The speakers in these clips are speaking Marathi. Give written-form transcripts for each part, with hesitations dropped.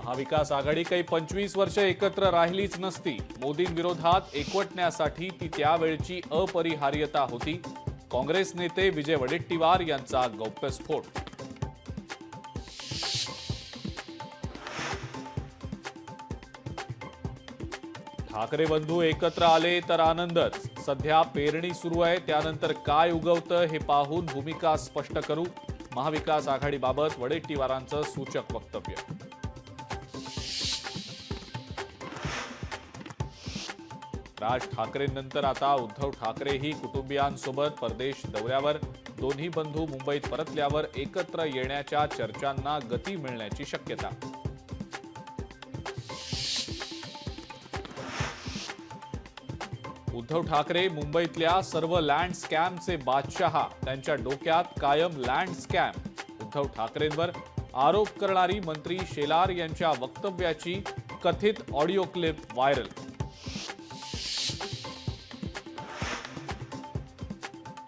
महाविकास आघाडी काही 25 वर्ष एकत्र राहिलीच नसती. मोदींविरोधात एकवटण्यासाठी ती त्यावेळची अपरिहार्यता होती. काँग्रेस नेते विजय वडेट्टीवार यांचा गौप्यस्फोट. ठाकरे बंधू एकत्र आले तर आनंदच. सध्या पेरणी सुरू आहे, त्यानंतर काय उगवतं हे पाहून भूमिका स्पष्ट करू. महाविकास आघाडीबाबत वडेट्टीवारांचं सूचक वक्तव्य. राज ठाकरेंनंतर आता उद्धव ठाकरेही कुटुंबियांसोबत परदेश दौऱ्यावर. दोन्ही बंधू मुंबईत परतल्यावर एकत्र येण्याच्या चर्चांना गती मिळण्याची शक्यता. उद्धव ठाकरे मुंबईतल्या सर्व लँड स्कॅमचे बादशहा. त्यांच्या डोक्यात कायम लँड स्कॅम. उद्धव ठाकरेंवर आरोप करणारी मंत्री शेलार यांच्या वक्तव्याची कथित audio clip viral.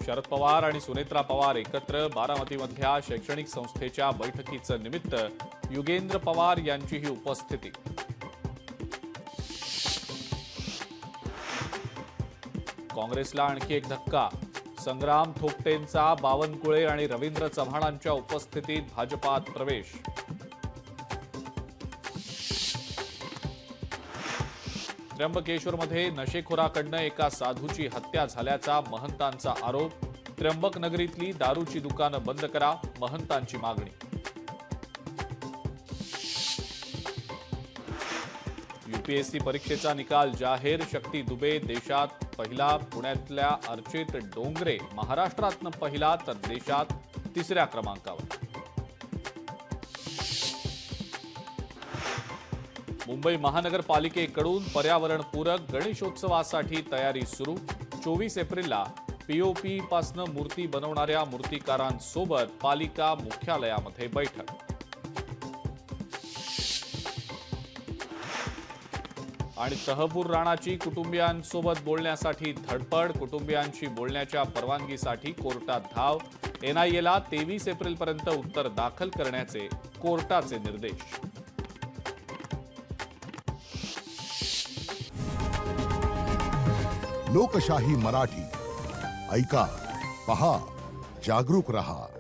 Sharad Pawar आणि सुनेत्रा पवार एकत्र. बारामतीमधल्या शैक्षणिक संस्थेच्या बैठकीचं निमित्त युगेंद्र पवार यांचीही उपस्थिती. काँग्रेसला आणखी एक धक्का. संग्राम थोपटेंचा बावनकुळे आणि रवींद्र चव्हाणांच्या उपस्थितीत भाजपात प्रवेश. त्र्यंबकेश्वरमध्ये नशेखोराकडनं एका साधूची हत्या झाल्याचा महंतांचा आरोप. त्र्यंबक नगरीतली दारूची दुकानं बंद करा, महंतांची मागणी. यूपीएससी परीक्षेचा निकाल जाहीर. शक्ती दुबे देशात पहिला. पुण्यातल्या अर्चित डोंगरे महाराष्ट्रातनं पहिला तर देशात तिसऱ्या क्रमांकावर. मुंबई महानगरपालिकेकडून पर्यावरणपूरक गणेशोत्सवासाठी तयारी सुरू. 24 एप्रिलला पीओपी पासून मूर्ती बनवणाऱ्या मूर्तिकारांसोबत पालिका मुख्यालयामध्ये बैठक. आणि तहबूर राणाची कुटुंबियांसोबत बोलण्यासाठी धडपड. कुटुंबियांशी बोलण्याच्या परवानगीसाठी कोर्टात धाव. एनआयएला 23 एप्रिलपर्यंत उत्तर दाखल करण्याचे कोर्टाचे निर्देश. लोकशाही मराठी ऐका, पहा, जागरूक रहा.